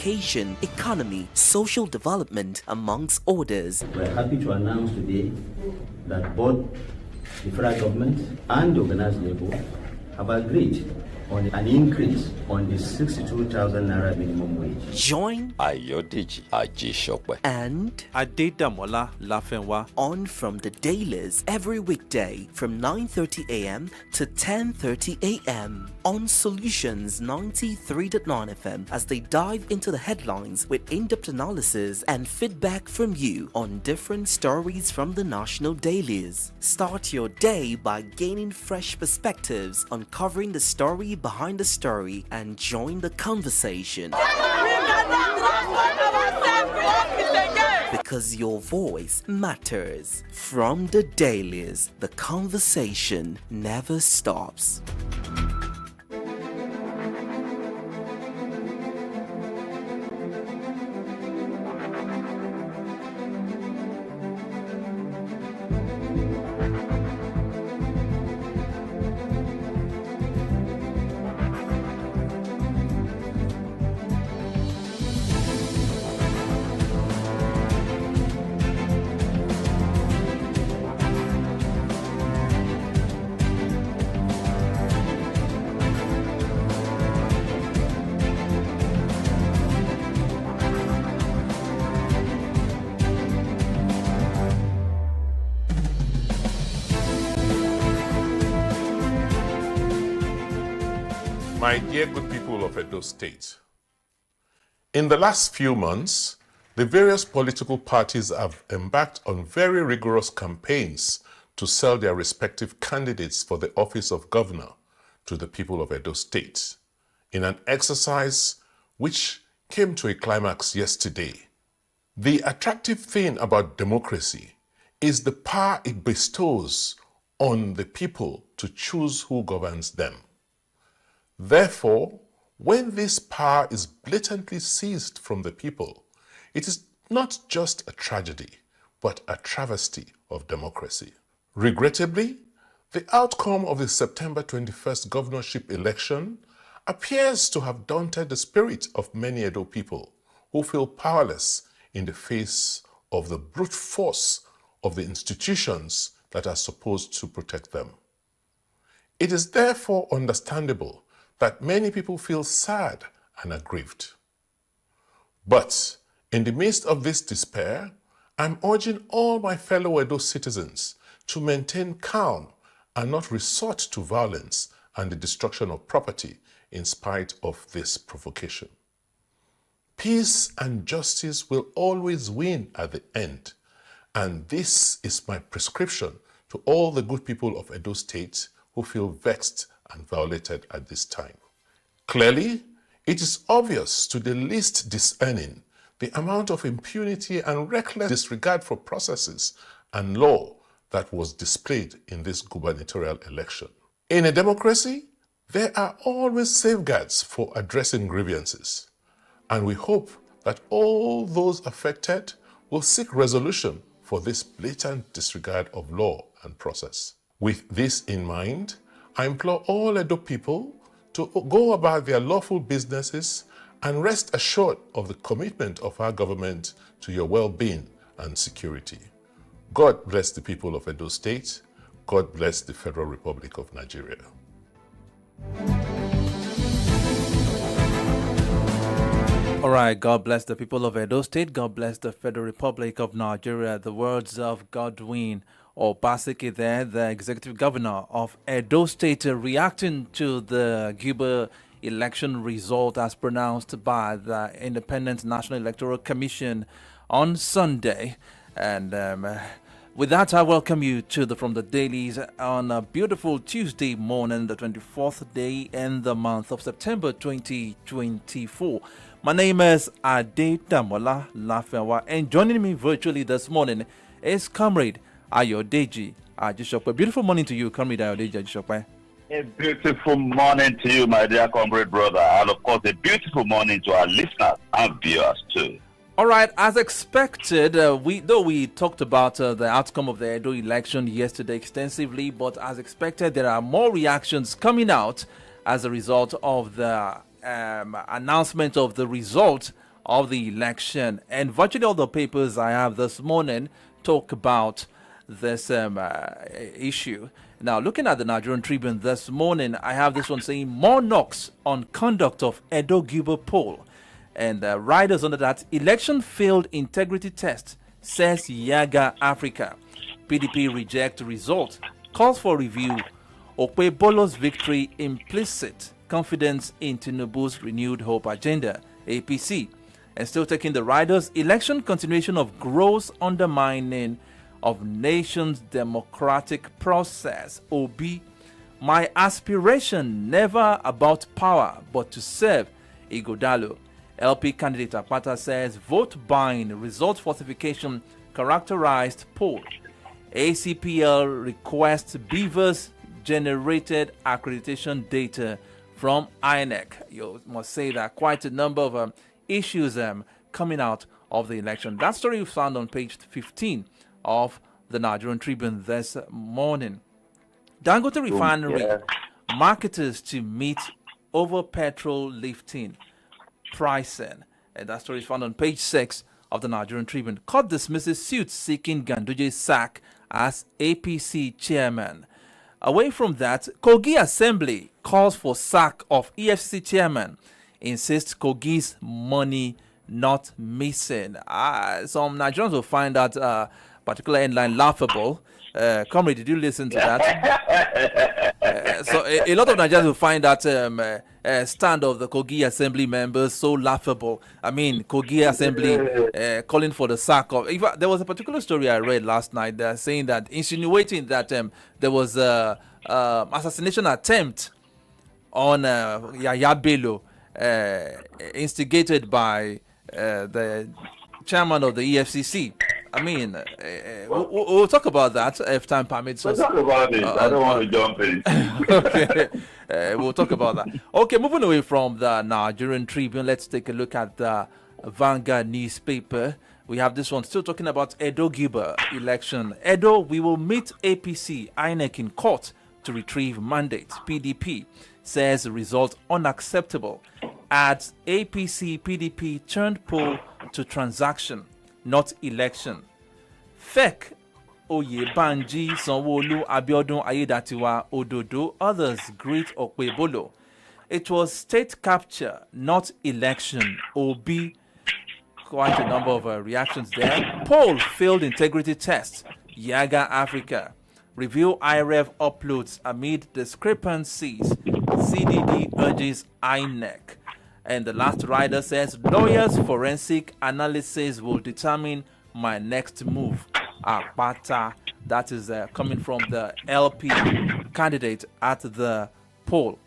education, economy, social development, amongst others. We're happy to announce today that both the federal government and the organized labor have agreed on an increase on the 62,000 naira minimum wage. Join Ayodeji Ajishope and Adedamola LAFFY on from the dailies every weekday from 9:30 a.m. to 10:30 a.m. on Solutions 93.9 FM as they dive into the headlines with in-depth analysis and feedback from you on different stories from the national dailies. Start your day by gaining fresh perspectives, uncovering the story behind the story, and join the conversation. Because your voice matters. From the dailies, the conversation never stops. My dear good people of Edo State, in the last few months, the various political parties have embarked on very rigorous campaigns to sell their respective candidates for the office of governor to the people of Edo State, in an exercise which came to a climax yesterday. The attractive thing about democracy is the power it bestows on the people to choose who governs them. Therefore, when this power is blatantly seized from the people, it is not just a tragedy, but a travesty of democracy. Regrettably, the outcome of the September 21st governorship election appears to have daunted the spirit of many Edo people who feel powerless in the face of the brute force of the institutions that are supposed to protect them. It is therefore understandable that many people feel sad and aggrieved. But in the midst of this despair, I'm urging all my fellow Edo citizens to maintain calm and not resort to violence and the destruction of property in spite of this provocation. Peace and justice will always win at the end, and this is my prescription to all the good people of Edo State who feel vexed and violated at this time. Clearly, it is obvious to the least discerning the amount of impunity and reckless disregard for processes and law that was displayed in this gubernatorial election. In a democracy, there are always safeguards for addressing grievances, and we hope that all those affected will seek resolution for this blatant disregard of law and process. With this in mind, I implore all Edo people to go about their lawful businesses and rest assured of the commitment of our government to your well-being and security. God bless the people of Edo State. God bless the Federal Republic of Nigeria. All right, God bless the people of Edo State. God bless the Federal Republic of Nigeria. The words of Godwin Obaseki there, the executive governor of Edo State, reacting to the Guber election result as pronounced by the Independent National Electoral Commission on Sunday. And with that, I welcome you to From the Dailies on a beautiful Tuesday morning, the 24th day in the month of September 2024. My name is Adedamola LAFFY, and joining me virtually this morning is Comrade Ayodeji Ajishope. Beautiful morning to you, Comrade Ayodeji Ajishope. A beautiful morning to you, my dear comrade brother, and of course a beautiful morning to our listeners and viewers too. All right, as expected, we talked about the outcome of the Edo election yesterday extensively, but as expected, there are more reactions coming out as a result of the announcement of the result of the election. And virtually all the papers I have this morning talk about this issue. Now, looking at the Nigerian Tribune this morning, I have this one saying more knocks on conduct of Edo Guber poll. And riders under that, election failed integrity test, says Yaga Africa. PDP reject result, calls for review. Okpebolo's victory implicit confidence in Tinubu's renewed hope agenda, APC. And still taking the riders, election continuation of gross undermining of nation's democratic process, OB. My aspiration never about power but to serve, Igodalo. LP candidate Akpata says vote buying, result falsification characterized poll. ACPL requests Beavers generated accreditation data from INEC. You must say that quite a number of issues coming out of the election. That story you found on page 15 of the Nigerian Tribune this morning. Dangote Refinery marketers to meet over petrol lifting pricing. And that story is found on page 6 of the Nigerian Tribune. Court dismisses suit seeking Ganduje's sack as APC chairman. Away from that, Kogi Assembly calls for sack of EFCC chairman. Insists Kogi's money not missing. Some Nigerians will find that particular headline laughable. Comrade, did you listen to that? So a lot of Nigerians will find that stand of the Kogi Assembly members so laughable. I mean, Kogi Assembly calling for the sack of... There was a particular story I read last night saying that, insinuating that there was a assassination attempt on Yaya Bello, instigated by the chairman of the EFCC. I mean, we'll talk about that if time permits us. We'll talk about it. I don't want to jump in. Okay, we'll talk about that. Okay, moving away from the Nigerian Tribune, let's take a look at the Vanguard newspaper. We have this one still talking about Edo Guber election. Edo, we will meet APC, INEC in court to retrieve mandate. PDP says result unacceptable. Adds APC, PDP turned poll to transaction, not election. Fake Oyebanji, Sanwo-Olu, Abiodun, Ayedatiwa, Ododo, others greet Okpebolo. It was state capture, not election. OB, quite a number of reactions there. Poll failed integrity test. Yaga Africa. Review IREV uploads amid discrepancies. CDD urges INEC. And the last rider says, lawyers' forensic analysis will determine my next move. Akpata, that is coming from the LP candidate at the poll.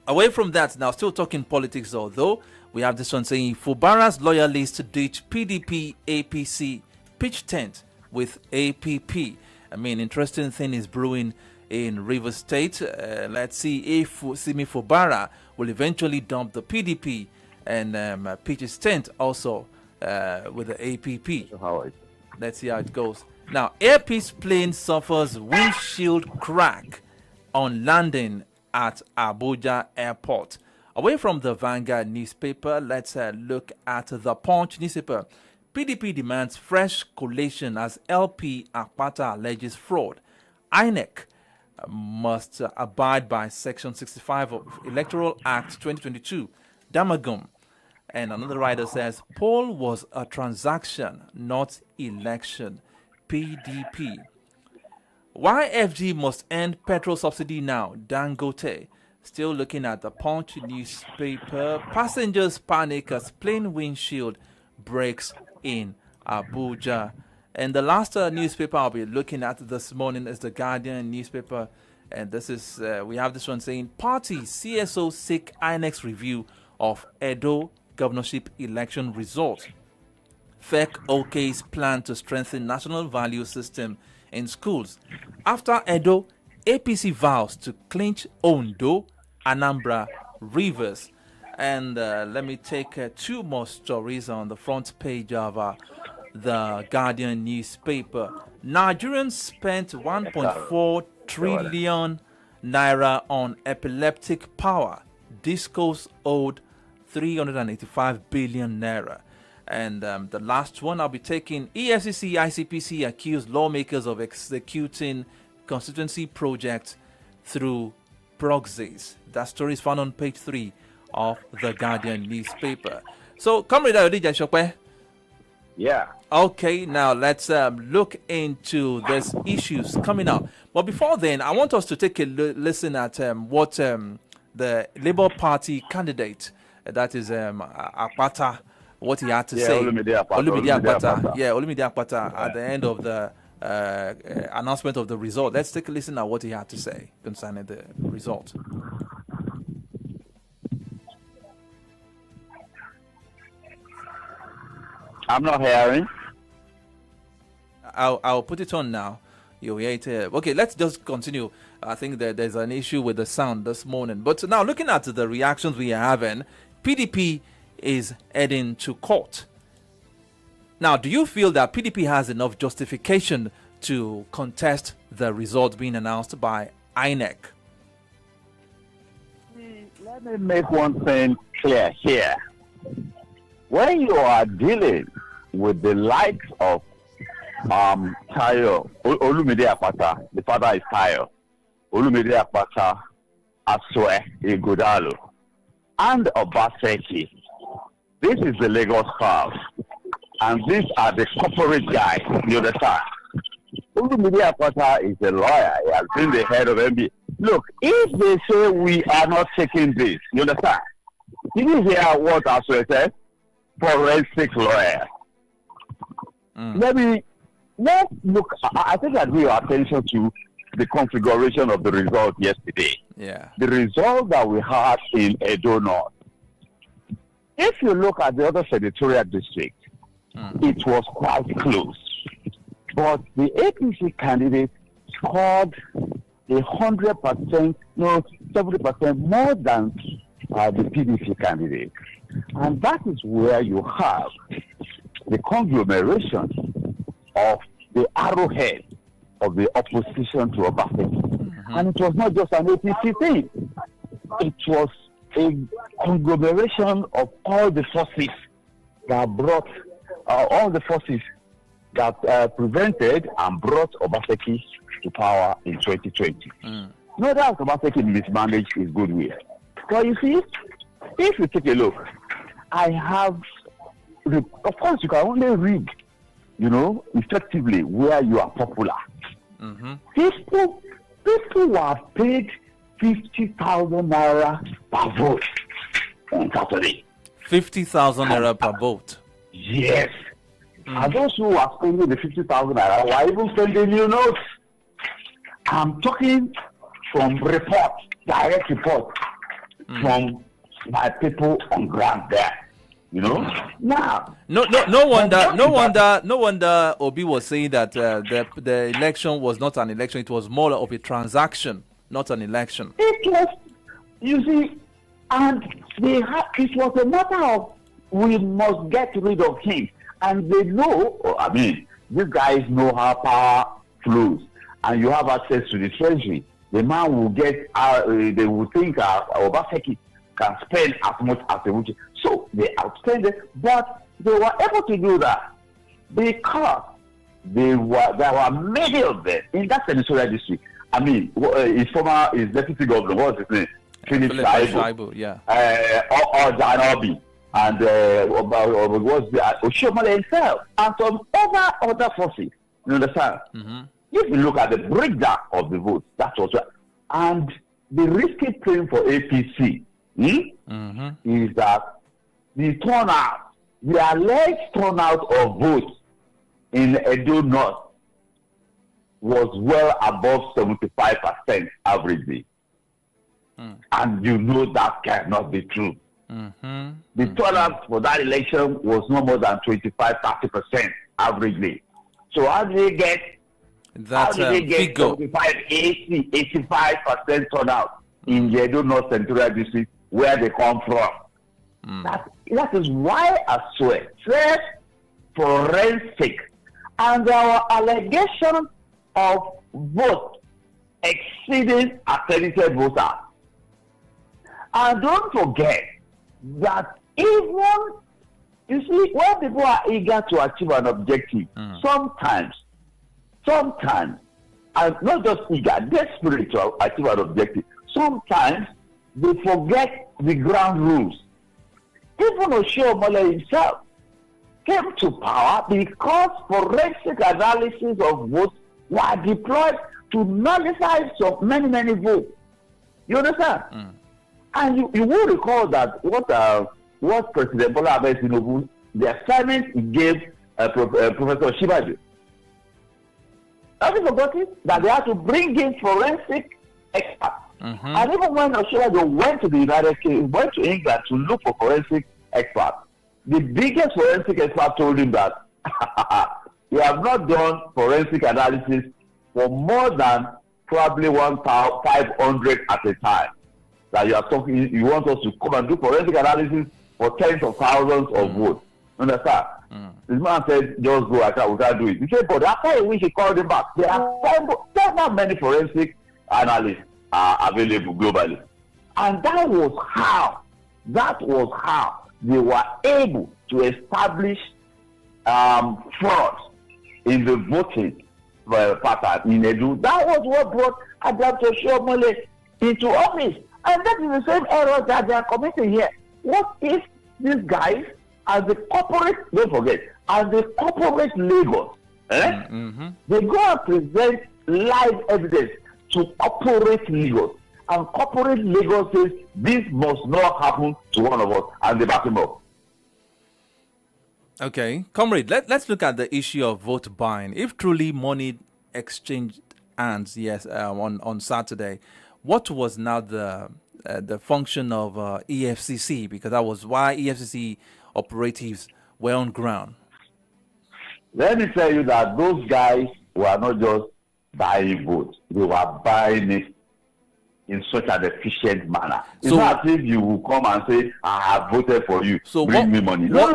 Away from that, now still talking politics, although we have this one saying, Fubara's loyalists ditch PDP, APC, pitch tent with APP. I mean, interesting thing is brewing in Rivers State. Let's see if Simi Fubara will eventually dump the PDP and pitch his tent also with the APP. Let's see how it goes. Now, Air Peace plane suffers windshield crack on landing at Abuja Airport. Away from the Vanguard newspaper, let's look at the Punch newspaper. PDP demands fresh collation as LP Akpata alleges fraud. INEC must abide by Section 65 of Electoral Act 2022. Damagum. And another writer says, poll was a transaction, not election. PDP. YFG must end petrol subsidy now. Dangote. Still looking at the Punch newspaper. Passengers panic as plane windshield breaks in Abuja. And the last newspaper I'll be looking at this morning is the Guardian newspaper. And this is, we have this one saying, party CSO seek INEC's review of Edo governorship election results. FEC OK's plan to strengthen national value system in schools. After Edo, APC vows to clinch Ondo, Anambra, Rivers. And let me take two more stories on the front page of the Guardian newspaper. Nigerians spent 1.4 trillion naira on epileptic power. Discos owed 385 billion naira. And the last one I'll be taking, EFCC ICPC accused lawmakers of executing constituency projects through proxies. That story is found on page 3 of the Guardian newspaper. So, Comrade Ayodele Shokwe. Yeah. Okay, now let's look into these issues coming up. But before then, I want us to take a listen at what the Labour Party candidate, that is Akpata, what he had to say. Olumide Akpata. Yeah, Olumide Akpata at the end of the announcement of the result. Let's take a listen at what he had to say concerning the result. I'm not hearing. I'll put it on now. You hear it here. Okay, let's just continue. I think that there's an issue with the sound this morning. But now, looking at the reactions we are having, PDP is heading to court. Now, do you feel that PDP has enough justification to contest the results being announced by INEC? Let me make one thing clear here. When you are dealing with the likes of Tayo, Olumide Akpata, the father is Tayo, Olumide Akpata, Aswe, Igodalo, and Obaseki, this is the Lagos crowd, and these are the corporate guys, you understand? Olumide Akpata is a lawyer, he has been the head of MBA. Look, if they say we are not taking this, you understand? Did you hear what Aswe said? Forensic lawyer. Let's look. I think I drew your attention to the configuration of the result yesterday. Yeah. The result that we had in Edo North. If you look at the other senatorial district, it was quite close. But the APC candidate scored 100%, no, 70% more than the PDP candidate. And that is where you have the conglomeration of the arrowhead of the opposition to Obafemi. And it was not just an APC thing. It was a conglomeration of all the forces that brought, all the forces that prevented and brought Obafemi to power in 2020. No doubt Obafemi mismanaged his goodwill. But you see, if you take a look, I have, of course, you can only read, effectively where you are popular. People were paid 50,000 naira per vote on Saturday. 50,000 naira per vote. Yes. And those who are spending the 50,000 naira were even spending new notes. I'm talking from direct report from my people on ground there. Now no wonder Obi was saying that the election was not an election, it was more of a transaction, not an election. It was, you see, and it was a matter of we must get rid of him. And they know, these guys know how power flows, and you have access to the treasury. The man will get, they will think Obafemi can spend as much as they want. So they outspend it, but they were able to do that because there were many of them in that senatorial district. His deputy governor, what's his name? Philip Shaibu, yeah. Or Janobi, and was Oshomole himself, and some other forces. You understand? If you look at the breakdown of the votes, that's also, and the risky claim for APC is that the turnout, the alleged turnout of votes in Edo North was well above 75% averagely. And you know that cannot be true. The turnout for that election was no more than 25-30% averagely. So how do they get that figure? 85% turnout in the Edo North Central District, where they come from. That is why I swear, forensic, and our allegation of vote exceeding accredited voters. And don't forget that Even, you see, when people are eager to achieve an objective, sometimes, and not just eager, desperate to achieve an objective, sometimes they forget the ground rules. Even Oshiomhole himself came to power because forensic analysis of votes were deployed to nullify so many votes. You understand? And you will recall that what President Bola Ahmed Tinubu, the assignment he gave Professor Shibaju. Have you forgotten that they had to bring in forensic experts? And even when Shibaju went to the United States, went to England to look for forensic experts, the biggest forensic expert told him that we have not done forensic analysis for more than probably 1,500 at a time. That you are talking, you want us to come and do forensic analysis for tens of thousands of votes. Understand? This man said, just go, we can't do it. He said, but after a week, he called him back. There are not many forensic analysts available globally. And that was how they were able to establish fraud in the voting pattern in Edo. That was what brought Dr. Oshiomhole into office. And that is the same error that they are committing here. What if these guys, as the corporate, don't forget, as the corporate Lagos, they go and present live evidence to corporate Lagos. And corporate Lagos says this must not happen to one of us, and they back him up. Okay, comrade, let's look at the issue of vote buying. If truly money exchanged hands, yes, on Saturday, what was now the function of EFCC? Because that was why EFCC operatives were on ground. Let me tell you that those guys were not just buying votes; they were buying it in such an efficient manner. It's not as if you will come and say, "I have voted for you. So bring me money." No.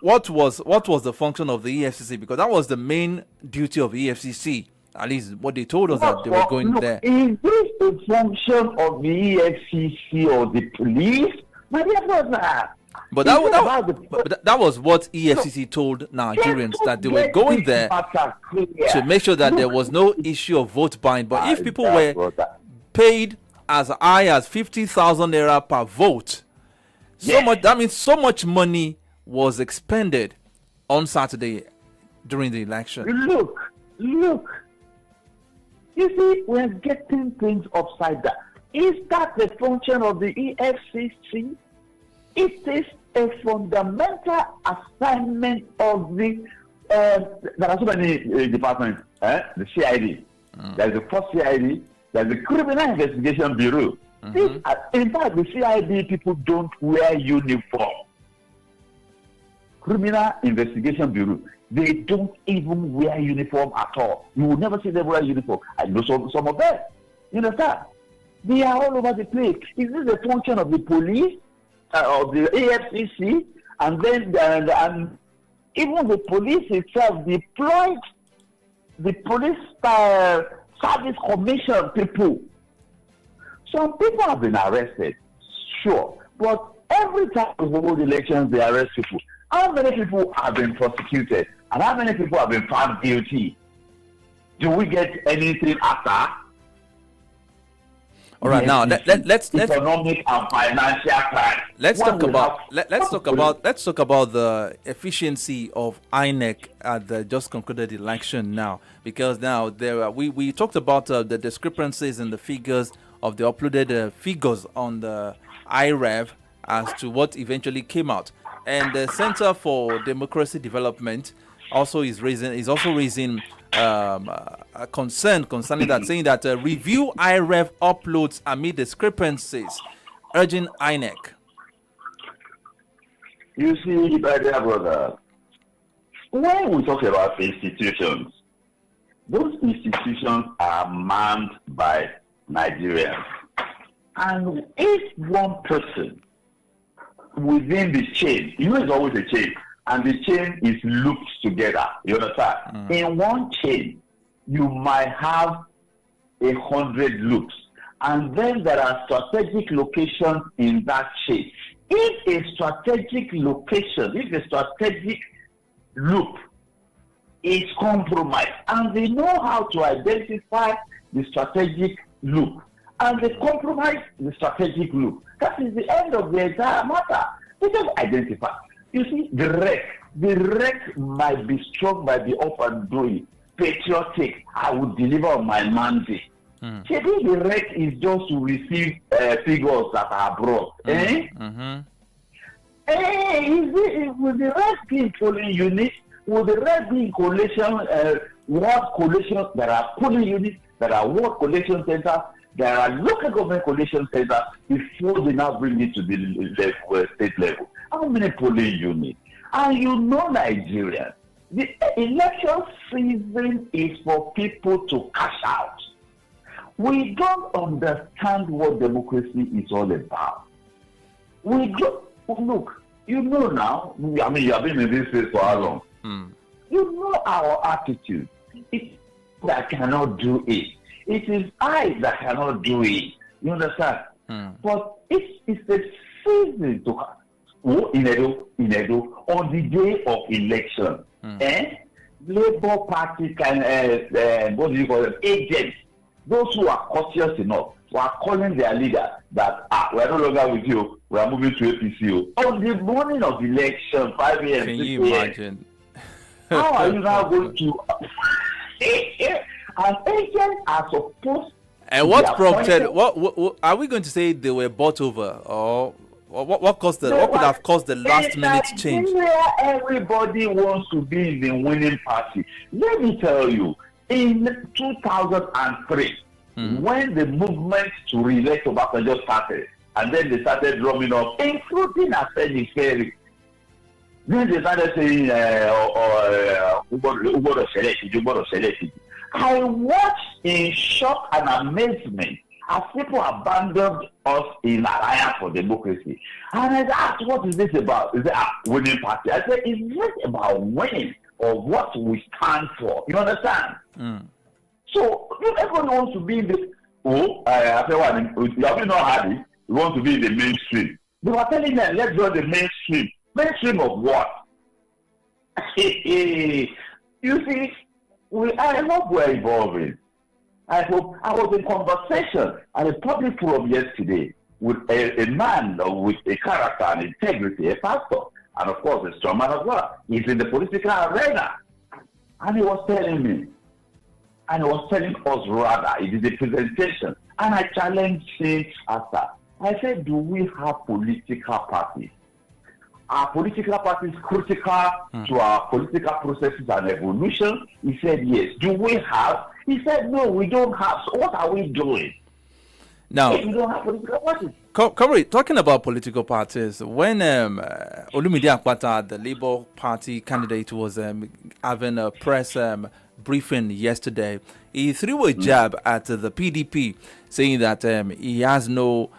What was the function of the EFCC? Because that was the main duty of EFCC. At least what they told us that they were going there. Is this a function of the EFCC or the police? My dear brother. But that was what EFCC told Nigerians, that they were going there to make sure that there was no issue of vote buying. But if people were paid as high as 50,000 naira per vote, that means so much money was expended on Saturday during the election. Look. You see, we're getting things upside down. Is that the function of the EFCC? It is a fundamental assignment of the. There are so many departments. The CID. There's the first CID. There's the Criminal Investigation Bureau. In fact, the CID people don't wear uniform. Criminal Investigation Bureau. They don't even wear uniform at all. You will never see them wear uniform. I know some of them. You understand? They are all over the place. Is this the function of the police, of the AFCC, and then and even the police itself deployed the police service commission people? Some people have been arrested, sure, but every time we hold elections, they arrest people. How many people have been prosecuted? And how many people have been found guilty? Do we get anything after? All right, now let's economic and financial crime. Let's talk about the efficiency of INEC at the just concluded election now, because now we talked about the discrepancies in the figures of the uploaded figures on the IREV as to what eventually came out, and the Center for Democracy Development also is raising a concern concerning that, saying that review IREV uploads amid discrepancies, urging INEC. You see, my dear brother, when we talk about institutions, those institutions are manned by Nigerians. And if one person within the chain, it's always a chain, and the chain is looped together, you understand? In one chain, you might have 100 loops, and then there are strategic locations in that chain If a strategic location, if a strategic loop is compromised, and they know how to identify the strategic loop, and they compromise the strategic loop, that is the end of the entire matter. They just identify. You see, the wreck might be strong, might be up and doing, patriotic. I will deliver on my mandate. Maybe the wreck is just to receive figures that are brought. Will the rest be in polling units? Will the rest be in collation, ward collations? There are polling units, there are ward collation centers, there are local government collation centers before they now bring it to the state level. How many polling units? And you know, Nigeria, the election season is for people to cash out. We don't understand what democracy is all about. We don't. Look, you know now, I mean, you have been in this space for how long? You know our attitude. It's that cannot do it. It is I that cannot do it. You understand? But it's a season to in Edo, on the day of election. Labour Party can, what do you call them, agents, those who are cautious enough, who are calling their leader that, we are no longer with you, we are moving to APC. On the morning of election, 5 a.m. Can you imagine? How are you now going to... And agents are supposed and what prompted, what are we going to say they were bought over, or what caused the, what could have caused the last minute change? Everybody wants to be in the winning party. Let me tell you, in 2003, when the movement to re-elect Obasanjo started, and then they started drumming up, including Aseni Ferry, then they started saying, I watched in shock and amazement as people abandoned us in Alliance for Democracy. And I asked, what is this about? Is it a winning party? I said, is this about winning or what we stand for? You understand? So, everyone wants to be in the, I said, have you not had it? You want to be in the mainstream. They were telling them, let's go to the mainstream. Mainstream of what? You see, I hope we're evolving. I hope. I was in conversation at a public forum yesterday with a man with a character and integrity, a pastor, and of course a strong man as well. He's in the political arena. And he was telling me, and he was telling us rather, it is a presentation, and I challenged him after. I said, do we have political parties? Are political parties critical to our political processes and evolution? He said, yes. Do we have? He said, no, we don't have. So what are we doing? Now, we don't have political parties. Corey, talking about political parties, when Olumide Akpata, the Labour Party candidate, was having a press briefing yesterday, he threw a jab at the PDP, saying that he has no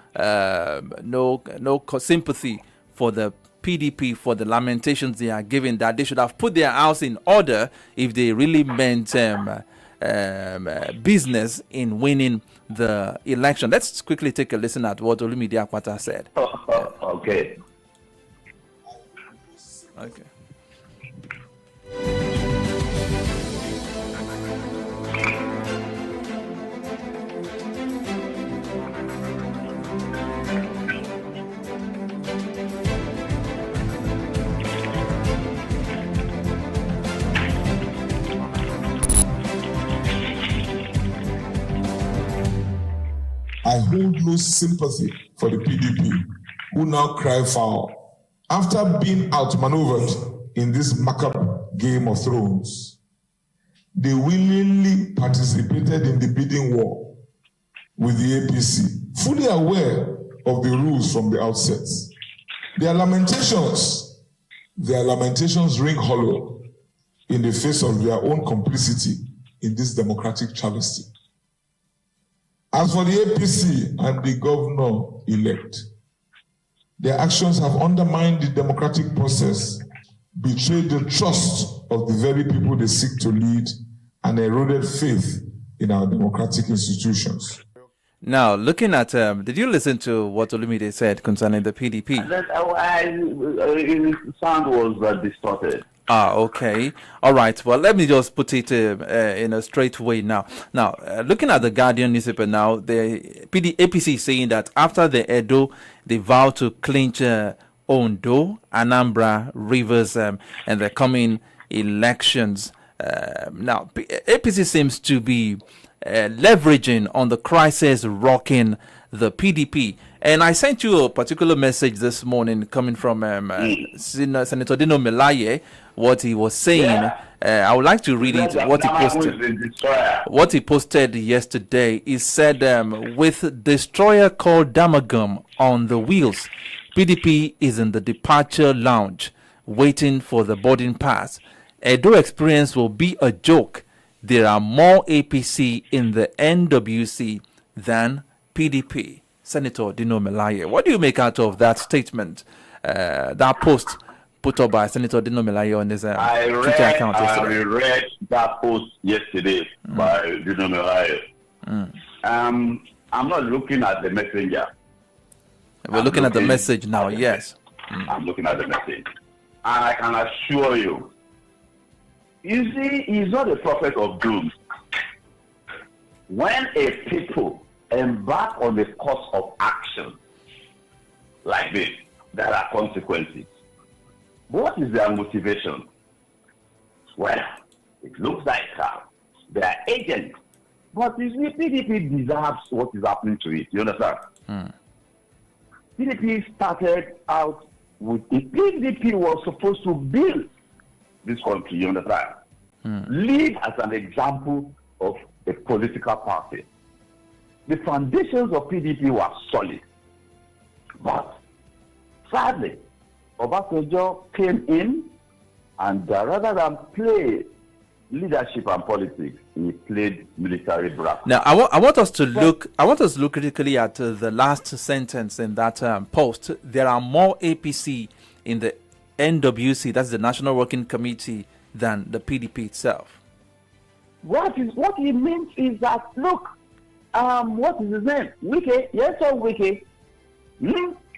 sympathy for the PDP for the lamentations they are giving, that they should have put their house in order if they really meant business in winning the election. Let's quickly take a listen at what Olumide Akpata said. Okay. I hold no sympathy for the PDP, who now cry foul after being outmaneuvered in this macabre game of thrones. They willingly participated in the bidding war with the APC, fully aware of the rules from the outset. Their lamentations ring hollow in the face of their own complicity in this democratic travesty. As for the APC and the governor-elect, their actions have undermined the democratic process, betrayed the trust of the very people they seek to lead, and eroded faith in our democratic institutions. Now, looking at, did you listen to what Olumide said concerning the PDP? Sound was distorted. Okay. All right. Well, let me just put it in a straight way now. Now, looking at the Guardian newspaper now, the APC is saying that after the Edo, they vow to clinch Ondo, Anambra, Rivers, and the coming elections. Now, APC seems to be leveraging on the crisis rocking the PDP. And I sent you a particular message this morning coming from Senator Dino Melaye, what he was saying. Yeah. I would like to read it, what he posted. What he posted yesterday. He said, with destroyer called Damagum on the wheels, PDP is in the departure lounge, waiting for the boarding pass. Edo experience will be a joke. There are more APC in the NWC than PDP. Senator Dino Melaye. What do you make out of that statement, that post put up by Senator Dino Melaye on his Twitter account yesterday? I read that post yesterday by Dino Melaye. I'm not looking at the messenger. We're looking at the message now, yes. I'm looking at the message. And I can assure you, you see, he's not a prophet of doom. When a people embark on the course of action like this, there are consequences. What is their motivation? Well, it looks like they are agents. But you see, PDP deserves what is happening to it. You understand? PDP started out with it. PDP was supposed to build this country. You understand? Lead as an example of a political party. The foundations of PDP were solid. But sadly, Obasanjo came in and rather than play leadership and politics, he played military brass. Now, I want us to look critically at the last sentence in that post. There are more APC in the NWC, that's the National Working Committee, than the PDP itself. What he means is that, look, what is his name? Wike, yes, sir, Wike.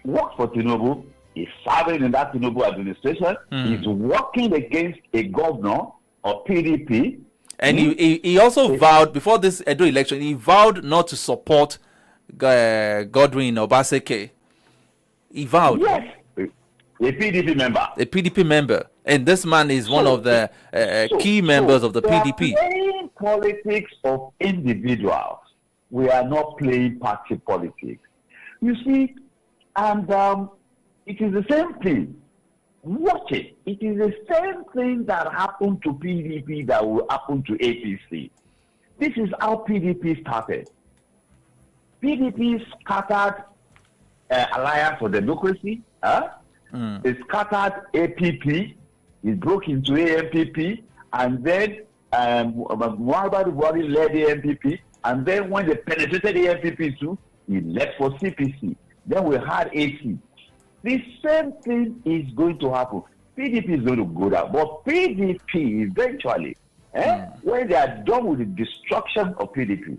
Works for Tinubu. He's serving in that Tinubu administration. He's working against a governor of PDP. And he also vowed, before this Edo election, he vowed not to support Godwin Obaseki. He vowed. Yes. A PDP member. A PDP member. And this man is one of the key members of the PDP. We are playing politics of individuals. We are not playing party politics. You see, and it is the same thing. Watch it. It is the same thing that happened to PDP that will happen to APC. This is how PDP started. PDP scattered Alliance for Democracy. They scattered APP. It broke into AMPP. And then Muhammadu Buhari led the AMPP. And then when they penetrated the AMPP too, he left for CPC. Then we had AC. The same thing is going to happen. PDP is going to go down. But PDP eventually, when they are done with the destruction of PDP,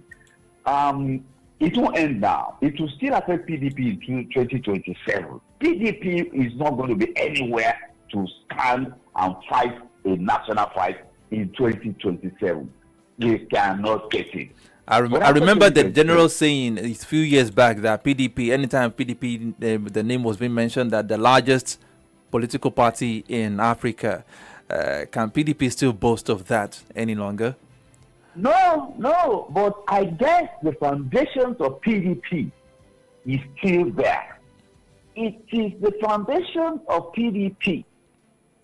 it won't end now. It will still affect PDP in 2027. PDP is not going to be anywhere to stand and fight a national fight in 2027. They cannot get it. I remember the general saying a few years back that PDP, anytime PDP, the name was being mentioned, that the largest political party in Africa. Can PDP still boast of that any longer? No, but I guess the foundations of PDP is still there. It is the foundations of PDP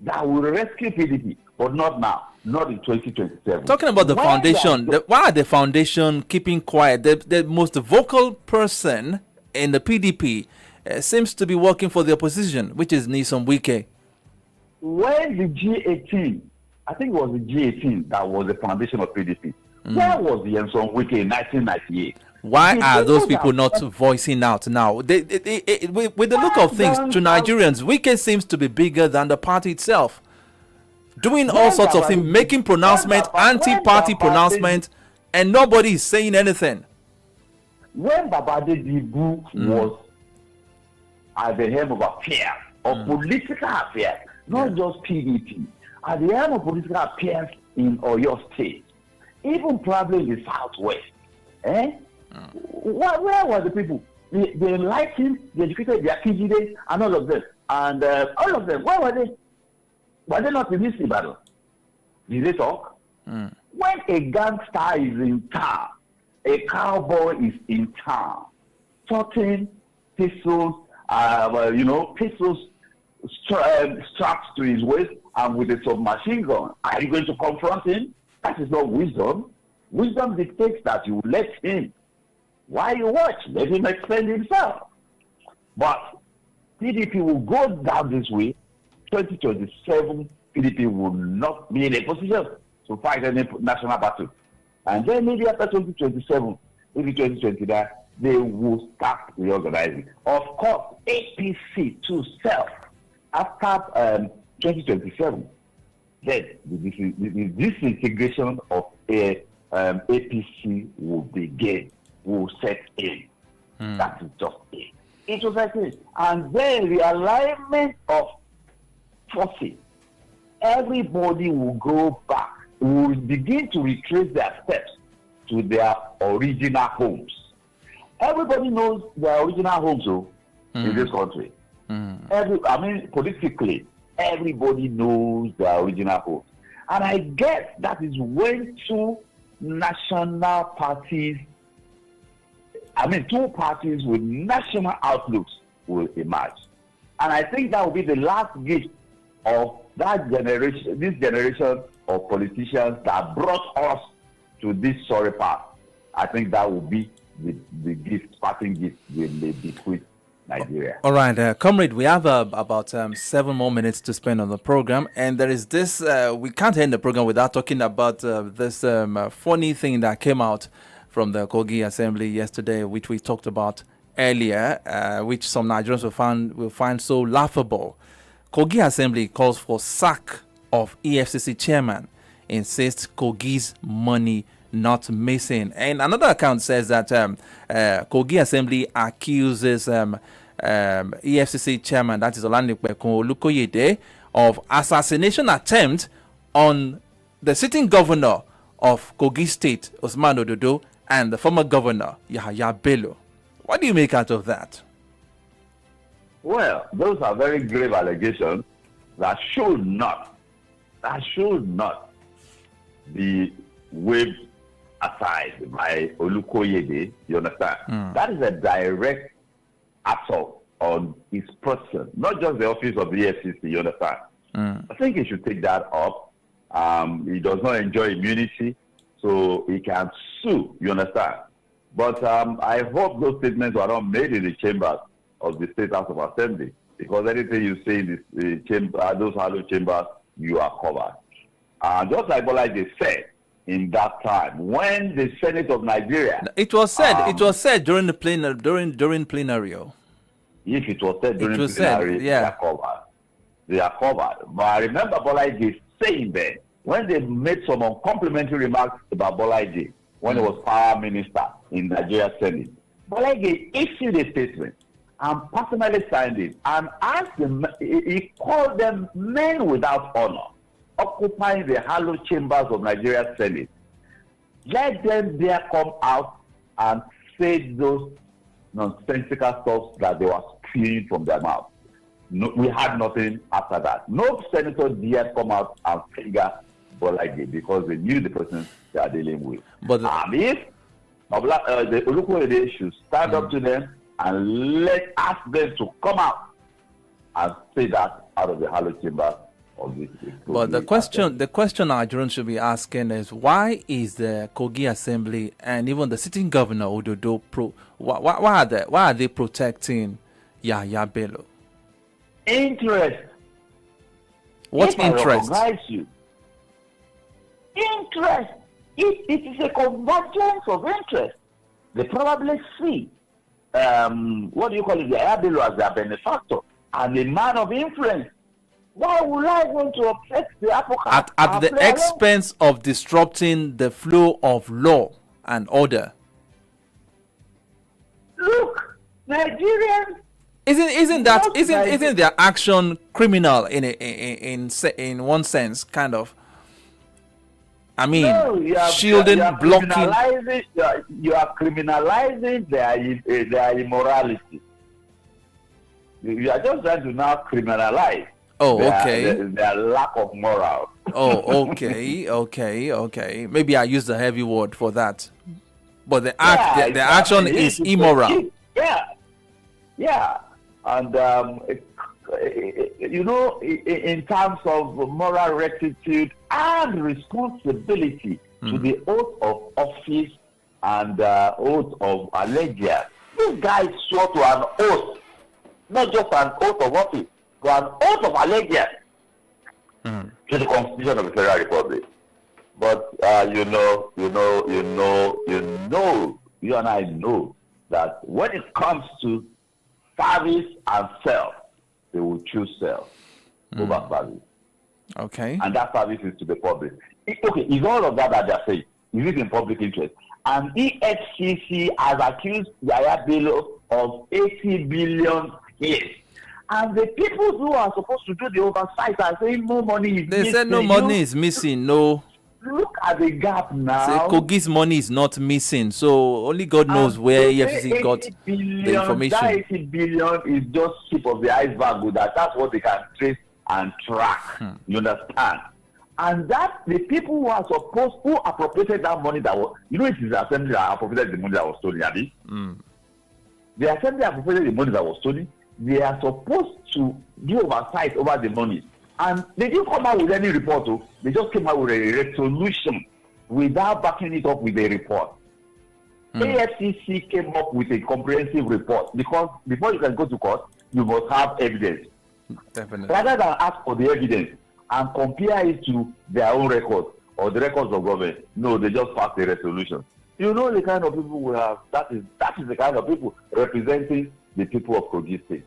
that will rescue PDP, but not now, not in 2027. Talking about the foundation, why are the foundation keeping quiet? The most vocal person in the PDP seems to be working for the opposition, which is Nyesom Wike. When the G18, I think it was the G18 that was the foundation of PDP. Where was Nyesom Wike in 1998? Why are those people not voicing out now? With the look of things, to Nigerians, Wike seems to be bigger than the party itself. Doing all sorts of things, making pronouncements, anti-party pronouncements, and nobody is saying anything. when Babade Dibu was at the helm of affairs, of political affairs, not just PDP, at the helm of political affairs in Oyo State, even probably in the Southwest, where were the people? They liked him, they educated their PGD and all of them. And all of them, where were they? Were they not in this battle? Did they talk? When a gangster is in town, a cowboy is in town, toting pistols, pistols strapped to his waist and with a submachine gun, are you going to confront him? That is not wisdom. Wisdom dictates that you let him. Why you watch? Let him explain himself. But PDP will go down this way. 2027, PDP will not be in a position to fight any national battle. And then maybe after 2027, maybe 2029, they will start reorganizing. Of course, APC to self after 2027, then the disintegration of APC will begin, will set in. That is just it. It was like this. And then the alignment of forces, everybody will go back, will begin to retrace their steps to their original homes. Everybody knows their original homes in this country. Politically, everybody knows their original homes. And I guess that is when two national parties, two parties with national outlooks will emerge. And I think that will be the last gift of that generation, this generation of politicians that brought us to this sorry path. I think that will be the gift, parting gift we may bequeath Nigeria. All right, comrade, we have about 7 more minutes to spend on the program, and there is this. We can't end the program without talking about this funny thing that came out from the Kogi Assembly yesterday, which we talked about earlier, which some Nigerians will find so laughable. Kogi Assembly calls for sack of EFCC chairman, insists Kogi's money not missing. And another account says that Kogi Assembly accuses EFCC chairman, that is Olanipekun Olukoyede, of assassination attempt on the sitting governor of Kogi State, Usman Ododo, and the former governor, Yahaya Bello. What do you make out of that? Well, those are very grave allegations that should not be waved aside by Olukoyede, you understand? That is a direct assault on his person, not just the office of the EFCC, you understand? I think he should take that up. He does not enjoy immunity, so he can sue, you understand? But I hope those statements were not made in the chambers of the State House of Assembly, because anything you say in the chamber, those hallowed chambers, you are covered. Just like Bolaji said in that time, when the Senate of Nigeria, it was said during the plenary, during plenary. If it was said during plenary, they are covered. They are covered. But I remember Bolaji saying that when they made some uncomplimentary remarks about Bolaji when he was power minister in Nigeria Senate, Bolaji issued a statement and personally signed it and asked them, he called them men without honor, occupying the hallowed chambers of Nigeria Senate. Let them there come out and say those nonsensical stuff that they were spewing from their mouth. No, we had nothing after that. No senator dared come out and figure Bolaji because they knew the person they are dealing with. But if the Olukoyede should stand up to them and ask them to come out and say that out of the hallowed chamber of this. But the question Nigerians should be asking is, why is the Kogi Assembly and even the sitting governor Ododo why are they protecting Yahaya Bello? Interest. What interest? Interest. It is a convergence of interest. They probably see Yahaya Bello as their benefactor and a man of influence. Why would I want to upset the apple cart at the expense of disrupting the flow of law and order? Nigerians. Isn't their action criminal in one sense, kind of? I mean, No, shielding, blocking. You are criminalizing their immorality. You are just trying to now criminalize. Oh, okay. Their lack of moral. Oh, okay. Maybe I used a heavy word for that, but the action is immoral. Yeah, and in terms of moral rectitude and responsibility to the oath of office and oath of allegiance, these guys swore to an oath, not just an oath of office, but an oath of allegiance to the Constitution of the Federal Republic. But you and I know that when it comes to service and self, they will choose self over service. Okay. And that service is to the public. Okay, is all of that they're saying, is it in public interest? And EFCC has accused Yaya Bello of 80 billion yes. And the people who are supposed to do the oversight are saying no money is missing. They said no money is missing, no. Look at the gap now. Say Kogi's money is not missing, so only God knows where EFCC got the information. That 80 billion is just tip of the iceberg. That's what they can trace and track. You understand? And that the people who appropriated that money that was, it is the assembly that appropriated the money that was stolen, Abi. The assembly appropriated the money that was stolen. They are supposed to do oversight over the money. And they didn't come out with any report. They just came out with a resolution without backing it up with a report. AFCC came up with a comprehensive report because before you can go to court, you must have evidence. Definitely. Rather than ask for the evidence and compare it to their own records or the records of government, no, they just passed a resolution. You know the kind of people we have. That is the kind of people representing the people of Kogi State.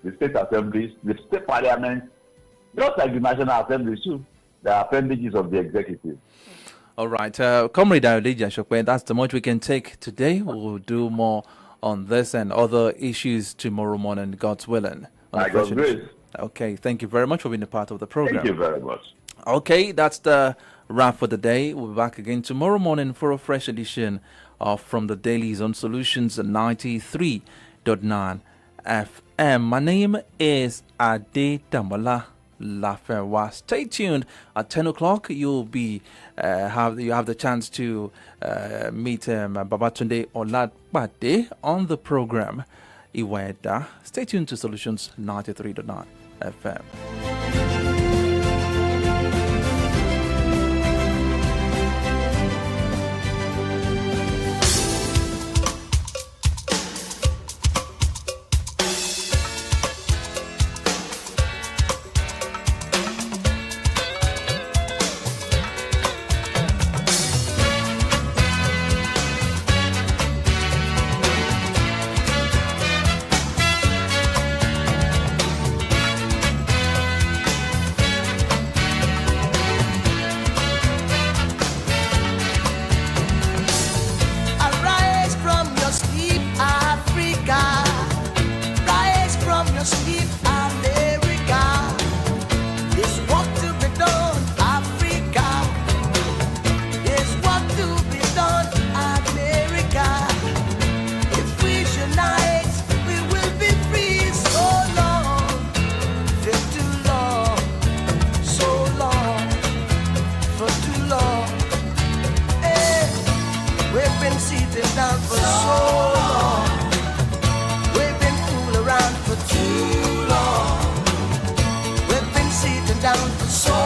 The state assemblies, the state parliament, just like the national assemblies too, the appendages of the executive. All right, Comrade Ayodeji Ashokwe, that's the much we can take today. We'll do more on this and other issues tomorrow morning, God's willing. God's grace. Okay, thank you very much for being a part of the program. Thank you very much. Okay, that's the wrap for the day. We'll be back again tomorrow morning for a fresh edition of From the Dailies on Solutions 93.9 FM. My name is Ade Damola LAFFY. Stay tuned at 10 o'clock. You'll be have the chance to meet Babatunde Olabade on the program Iweda. Stay tuned to Solutions 93.9 FM. down for so